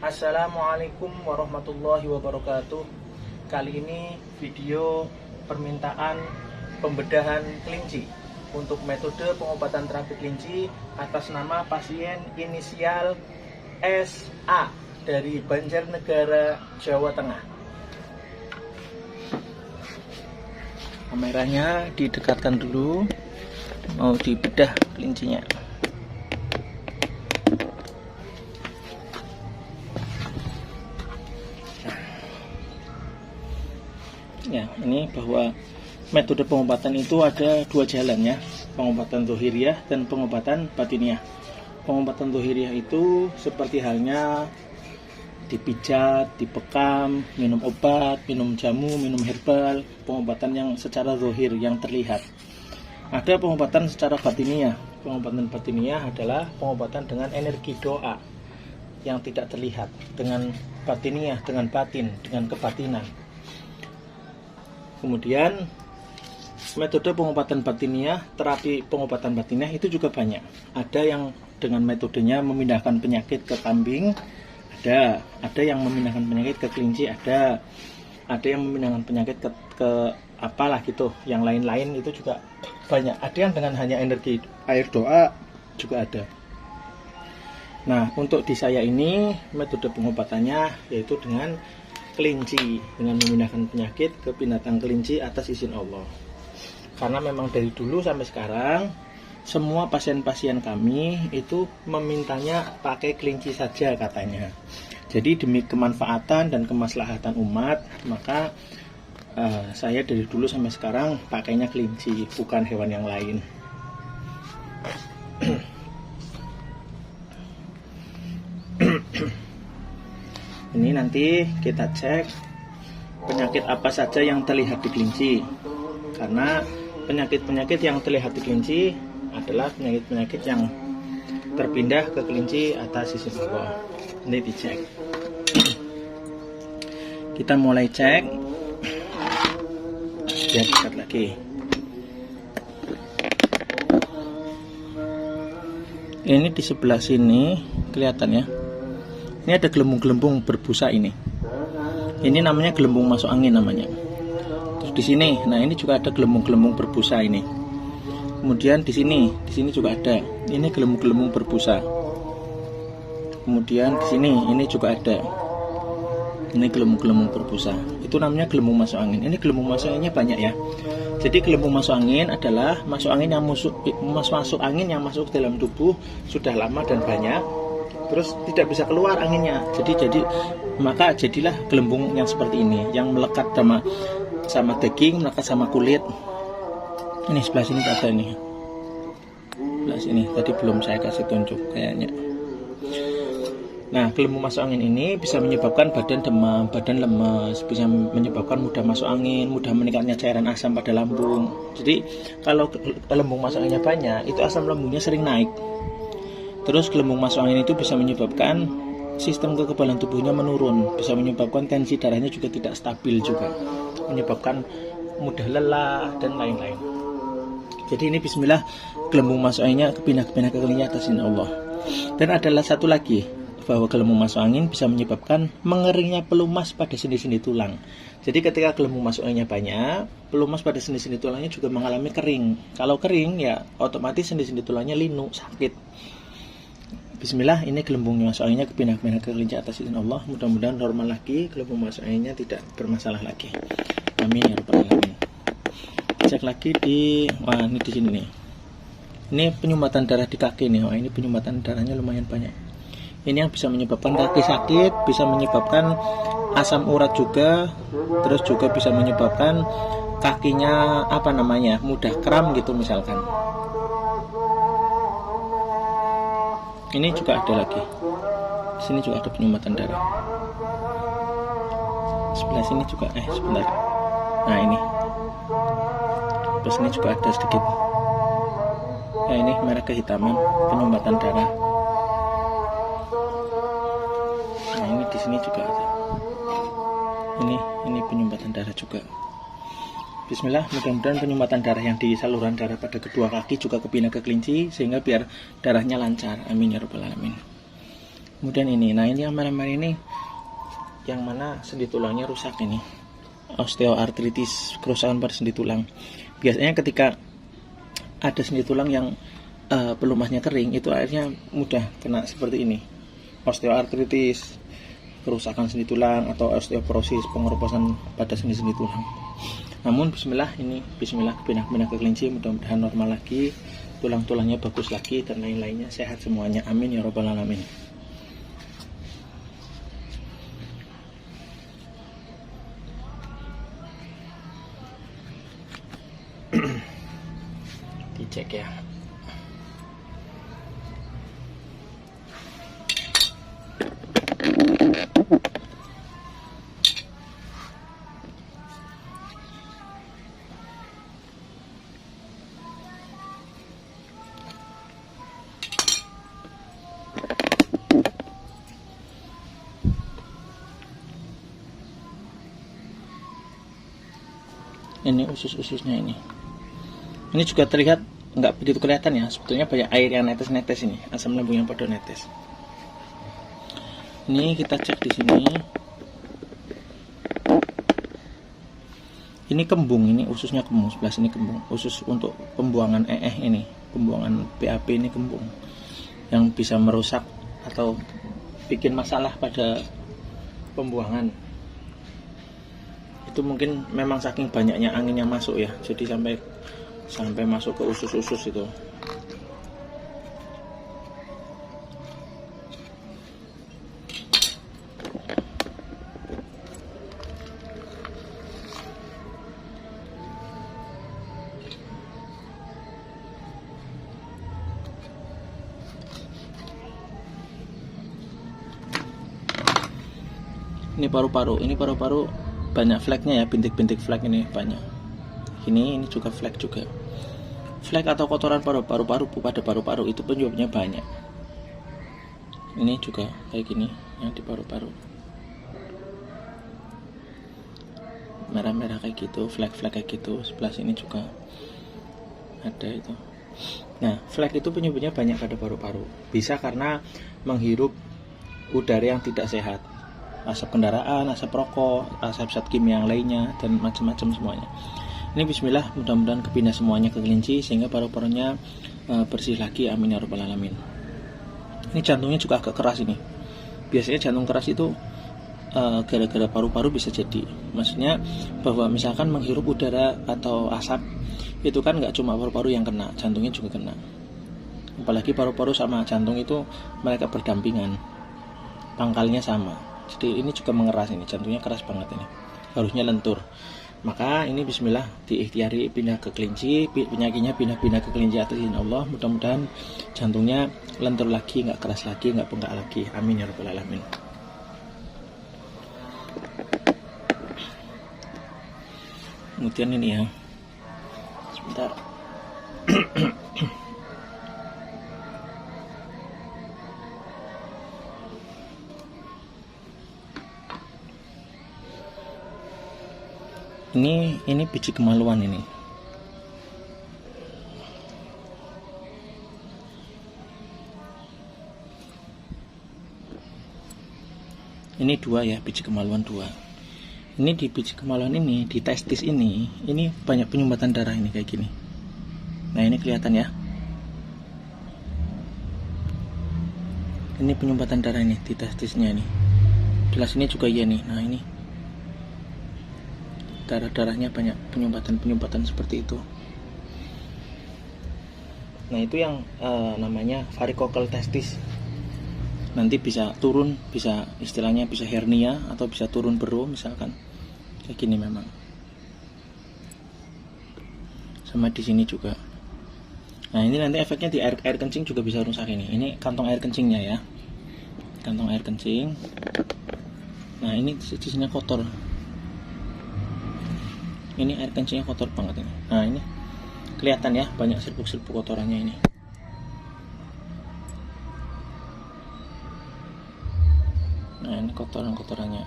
Assalamualaikum warahmatullahi wabarakatuh. Kali ini video permintaan pembedahan kelinci untuk metode pengobatan terapi kelinci atas nama pasien inisial SA dari Banjarnegara, Jawa Tengah. Kameranya didekatkan dulu, mau dibedah kelincinya. Ya, ini bahwa metode pengobatan itu ada dua jalan ya, pengobatan zahiriyah dan pengobatan batiniyah. Pengobatan zahiriyah itu seperti halnya dipijat, dipekam, minum obat, minum jamu, minum herbal, pengobatan yang secara zahir yang terlihat. Ada pengobatan secara batiniyah. Pengobatan batiniyah adalah pengobatan dengan energi doa yang tidak terlihat, dengan batiniyah, dengan batin, dengan kebatinan. Kemudian metode pengobatan batiniyah, terapi pengobatan batiniyah itu juga banyak. Ada yang dengan metodenya memindahkan penyakit ke kambing, ada yang memindahkan penyakit ke kelinci, ada yang memindahkan penyakit ke apalah gitu, yang lain-lain itu juga banyak. Ada yang dengan hanya energi air doa juga ada. Nah, untuk di saya ini metode pengobatannya yaitu dengan kelinci, dengan memindahkan penyakit ke binatang kelinci atas izin Allah. Karena memang dari dulu sampai sekarang semua pasien-pasien kami itu memintanya pakai kelinci saja katanya. Jadi demi kemanfaatan dan kemaslahatan umat, maka saya dari dulu sampai sekarang pakainya kelinci, bukan hewan yang lain. Ini nanti kita cek penyakit apa saja yang terlihat di kelinci. Karena penyakit-penyakit yang terlihat di kelinci adalah penyakit-penyakit yang terpindah ke kelinci atas izin Allah. Ini dicek. Kita mulai cek. Lihat dekat lagi. Ini di sebelah sini kelihatan ya. Ini ada gelembung-gelembung berbusa ini. Ini namanya gelembung masuk angin namanya. Terus di sini, nah ini juga ada gelembung-gelembung berbusa ini. Kemudian di sini juga ada. Ini gelembung-gelembung berbusa. Kemudian di sini, ini juga ada. Ini gelembung-gelembung berbusa. Itu namanya gelembung masuk angin. Ini gelembung masuk anginnya banyak ya. Jadi gelembung masuk angin adalah masuk angin yang masuk ke dalam tubuh sudah lama dan banyak. Terus tidak bisa keluar anginnya. Maka jadilah gelembung yang seperti ini, yang melekat sama daging, melekat sama kulit. Ini sebelah sini ada nih. Sebelah sini tadi belum saya kasih tunjuk kayaknya. Nah, gelembung masuk angin ini bisa menyebabkan badan demam, badan lemes, bisa menyebabkan mudah masuk angin, mudah meningkatnya cairan asam pada lambung. Jadi kalau gelembung masuk anginnya banyak, itu asam lambungnya sering naik. Terus gelembung masuk angin itu bisa menyebabkan sistem kekebalan tubuhnya menurun, bisa menyebabkan tensi darahnya juga tidak stabil juga, menyebabkan mudah lelah dan lain-lain. Jadi ini bismillah, gelembung masuk anginnya kepindah-pindah ke kelinci atas izin Allah. Dan adalah satu lagi, bahwa gelembung masuk angin bisa menyebabkan mengeringnya pelumas pada sendi-sendi tulang. Jadi ketika gelembung masuk anginnya banyak, pelumas pada sendi-sendi tulangnya juga mengalami kering. Kalau kering ya otomatis sendi-sendi tulangnya linu, sakit. Bismillah, ini gelembung masuk anginnya kepindah-pindah ke kelinci atas izin Allah. Mudah-mudahan normal lagi, gelembung masuk anginnya tidak bermasalah lagi. Amin ya rabbal alamin. Cek lagi wah ini di sini nih. Ini penyumbatan darah di kaki nih. Wah, ini penyumbatan darahnya lumayan banyak. Ini yang bisa menyebabkan kaki sakit, bisa menyebabkan asam urat juga, terus juga bisa menyebabkan kakinya mudah kram gitu misalkan. Ini juga ada lagi. Di sini juga ada penyumbatan darah. Sebelah sini juga sebentar. Nah, ini. Terus ini juga ada sedikit. Nah, ini merah kehitaman, penyumbatan darah. Nah, ini di sini juga ada. Ini penyumbatan darah juga. Bismillah, mudah-mudahan penyumbatan darah yang di saluran darah pada kedua kaki juga kepindah ke kelinci sehingga biar darahnya lancar. Amin ya rabbal alamin. Kemudian ini, nah ini yang merah-merah ini yang mana sendi tulangnya rusak ini, osteoartritis, kerusakan pada sendi tulang. Biasanya ketika ada sendi tulang yang pelumasnya kering, itu akhirnya mudah kena seperti ini, osteoartritis, kerusakan sendi tulang, atau osteoporosis, pengeroposan pada sendi-sendi tulang. Namun bismillah, ini bismillah pindah-pindah ke kelinci, mudah-mudahan normal lagi, tulang-tulangnya bagus lagi, dan lain-lainnya sehat semuanya, amin ya robbal alamin. Dicek ya. Ini usus-ususnya ini juga terlihat nggak begitu kelihatan ya, sebetulnya banyak air yang netes-netes, ini asam lambung yang pada netes. Ini kita cek di sini, ini kembung, ini ususnya kembung, sebelah sini kembung, usus untuk pembuangan ini, pembuangan BAB ini kembung, yang bisa merusak atau bikin masalah pada pembuangan. Itu mungkin memang saking banyaknya angin yang masuk ya, jadi sampai masuk ke usus-usus itu. Ini paru-paru banyak fleknya ya, bintik-bintik flek ini banyak. Ini juga flek juga. Flek atau kotoran paru-paru pada paru-paru itu penyebabnya banyak. Ini juga kayak gini yang di paru-paru. Merah-merah kayak gitu, flek-flek kayak gitu. Sebelah sini juga ada itu. Nah, flek itu penyebabnya banyak pada paru-paru. Bisa karena menghirup udara yang tidak sehat. Asap kendaraan, asap rokok, asap zat kimia yang lainnya, dan macam-macam semuanya. Ini bismillah, mudah-mudahan kepindah semuanya ke kelinci sehingga paru-parunya bersih lagi, amin ya rabbal alamin. Ini jantungnya juga agak keras ini. Biasanya jantung keras itu gara-gara paru-paru bisa jadi. Maksudnya bahwa misalkan menghirup udara atau asap, itu kan nggak cuma paru-paru yang kena, jantungnya juga kena. Apalagi paru-paru sama jantung itu mereka berdampingan, pangkalnya sama. Jadi ini juga mengeras, ini jantungnya keras banget ini, harusnya lentur. Maka ini bismillah diikhtiari pindah ke kelinci, penyakitnya pindah-pindah ke kelinci atas izin Allah. Mudah-mudahan jantungnya lentur lagi, nggak keras lagi, nggak bengkak lagi, amin ya rabbal alamin. Kemudian ini ya, sebentar. Ini biji kemaluan ini. Ini 2 ya, biji kemaluan 2. Ini di biji kemaluan ini, di testis ini banyak penyumbatan darah ini kayak gini. Nah, ini kelihatan ya. Ini penyumbatan darah ini di testisnya ini. Jelas ini juga iya nih. Nah, ini darah-darahnya banyak penyumbatan seperti itu. Nah, itu yang namanya varikokel testis. Nanti bisa turun, bisa istilahnya bisa hernia atau bisa turun beru misalkan. Kayak gini memang. Sama di sini juga. Nah, ini nanti efeknya di air kencing juga bisa rusak ini. Ini kantong air kencingnya ya. Kantong air kencing. Nah, ini di sini kotor. Ini air kencingnya kotor banget ini. Nah, ini kelihatan ya, banyak serbuk-serbuk kotorannya ini. Nah, ini kotoran-kotorannya.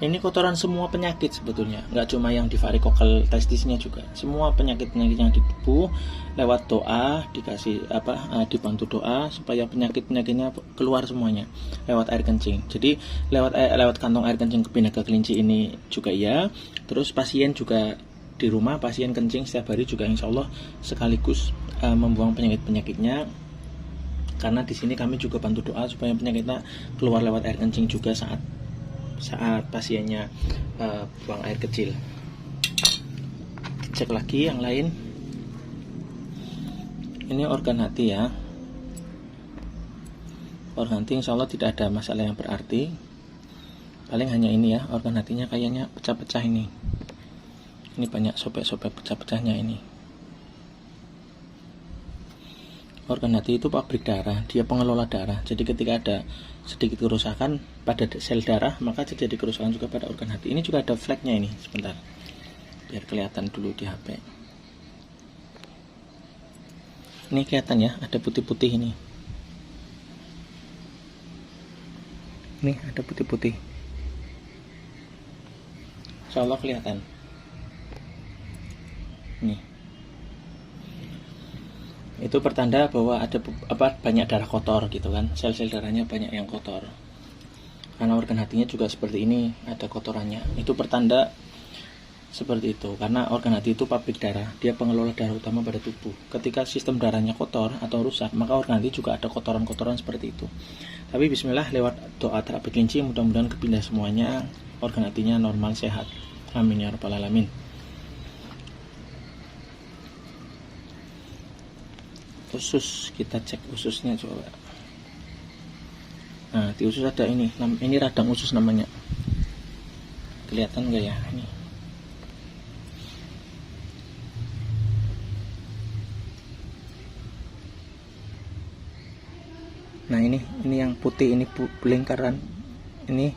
Ini kotoran semua penyakit sebetulnya, nggak cuma yang di varikokel testisnya juga. Semua penyakit-penyakit yang di tubuh lewat doa dikasih dibantu doa supaya penyakit-penyakitnya keluar semuanya lewat air kencing. Jadi lewat kantong air kencing Bhinneka Kelinci ini juga ya. Terus pasien juga di rumah pasien kencing setiap hari juga insya Allah sekaligus membuang penyakit-penyakitnya. Karena di sini kami juga bantu doa supaya penyakitnya keluar lewat air kencing juga saat pasiennya buang air kecil. Cek lagi yang lain. Ini organ hati ya. Organ hati insya Allah tidak ada masalah yang berarti. Paling hanya ini ya, organ hatinya kayaknya pecah-pecah ini. Ini banyak sobek-sobek pecah-pecahnya ini. Organ hati itu pabrik darah, dia pengelola darah. Jadi ketika ada sedikit kerusakan pada sel darah, maka terjadi kerusakan juga pada organ hati. Ini juga ada flagnya ini, sebentar. Biar kelihatan dulu di HP. Ini kelihatan ya, ada putih-putih ini. Nih, ada putih-putih. Insya Allah kelihatan. Nih. Itu pertanda bahwa ada banyak darah kotor gitu kan, sel-sel darahnya banyak yang kotor. Karena organ hatinya juga seperti ini, ada kotorannya. Itu pertanda seperti itu, karena organ hati itu pabrik darah, dia pengelola darah utama pada tubuh. Ketika sistem darahnya kotor atau rusak, maka organ hati juga ada kotoran-kotoran seperti itu. Tapi bismillah, lewat doa terapi kelinci mudah-mudahan kepindah semuanya, organ hatinya normal sehat. Amin ya rabbal alamin. Usus, kita cek ususnya coba. Nah, di usus ada ini radang usus namanya. Kelihatan nggak ya ini? Nah ini yang putih ini lingkaran, ini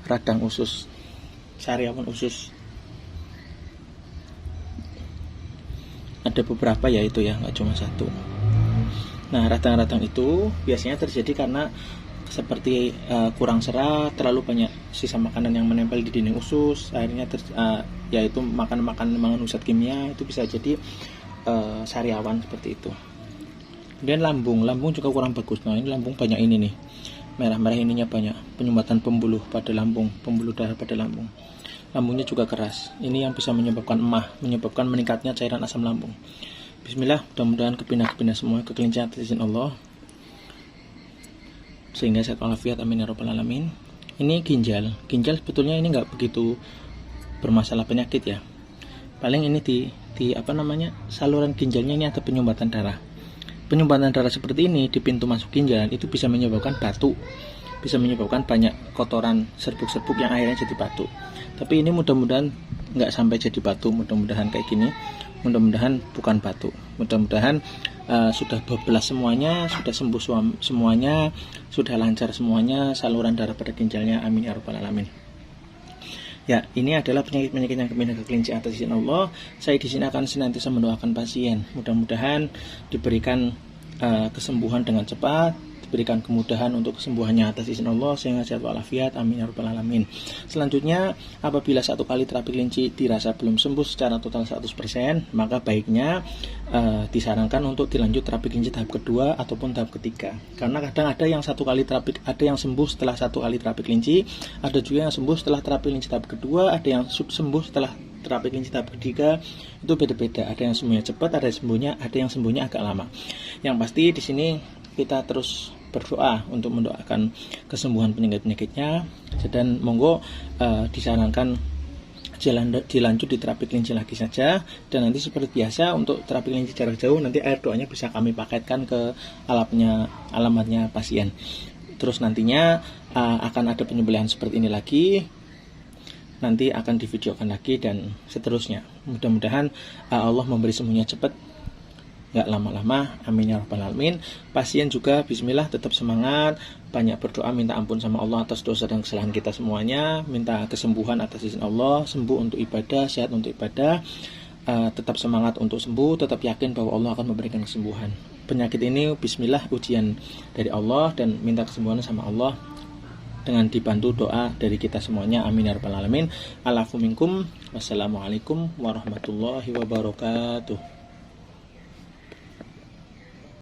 radang usus, sariawan usus. Ada beberapa ya itu ya, nggak cuma satu. Nah, radang-radang itu biasanya terjadi karena seperti kurang serat, terlalu banyak sisa makanan yang menempel di dinding usus, akhirnya yaitu makan mengandung zat kimia, itu bisa jadi sariawan seperti itu. Kemudian lambung juga kurang bagus. Nah, ini lambung banyak ini nih, merah-merah ininya banyak, penyumbatan pembuluh pada lambung, pembuluh darah pada lambung. Lambungnya juga keras. Ini yang bisa menyebabkan emah, menyebabkan meningkatnya cairan asam lambung. Bismillah, mudah-mudahan kepindah semua ke kelinci atas izin Allah, sehingga sehat walafiat, amin ya rabbal alamin. Ini ginjal sebetulnya ini nggak begitu bermasalah penyakit ya. Paling ini di saluran ginjalnya ini ada penyumbatan darah. Penyumbatan darah seperti ini di pintu masuk ginjal itu bisa menyebabkan batu, bisa menyebabkan banyak kotoran serbuk-serbuk yang akhirnya jadi batu. Tapi ini mudah-mudahan nggak sampai jadi batu, mudah-mudahan kayak gini, mudah-mudahan bukan batu, mudah-mudahan sudah beblas semuanya, sudah sembuh semuanya, sudah lancar semuanya saluran darah pada ginjalnya, amin ya rabbal alamin. Ya, ini adalah penyakit-penyakit yang kepindah ke kelinci atas izin Allah. Saya di sini akan senantiasa mendoakan pasien, mudah-mudahan diberikan kesembuhan dengan cepat, diberikan kemudahan untuk kesembuhannya atas izin Allah, sehingga sehat walafiat, amin ya rabbal alamin. Selanjutnya, apabila satu kali terapi kelinci dirasa belum sembuh secara total 100%, maka baiknya disarankan untuk dilanjut terapi kelinci tahap kedua ataupun tahap ketiga. Karena kadang ada yang ada yang sembuh setelah satu kali terapi kelinci, ada juga yang sembuh setelah terapi kelinci tahap kedua, ada yang sembuh setelah terapi kelinci tahap ketiga. Itu beda-beda. Ada yang sembuhnya cepat, ada yang sembuhnya agak lama. Yang pasti di sini kita terus berdoa untuk mendoakan kesembuhan penyakit-penyakitnya, dan monggo disarankan dilanjut di terapi kelinci lagi saja. Dan nanti seperti biasa untuk terapi kelinci jarak jauh, nanti air doanya bisa kami paketkan ke alamatnya pasien. Terus nantinya akan ada penyembelihan seperti ini lagi, nanti akan divideokan lagi dan seterusnya. Mudah-mudahan Allah memberi sembuhnya cepat, nggak lama-lama, amin ya rabbal alamin. Pasien juga bismillah tetap semangat, banyak berdoa, minta ampun sama Allah atas dosa dan kesalahan kita semuanya, minta kesembuhan atas izin Allah, sembuh untuk ibadah, sehat untuk ibadah, tetap semangat untuk sembuh, tetap yakin bahwa Allah akan memberikan kesembuhan. Penyakit ini bismillah ujian dari Allah dan minta kesembuhan sama Allah. dengan dibantu doa dari kita semuanya. Amin ya rabbal alamin. Alafu minkum. Wassalamualaikum warahmatullahi wabarakatuh.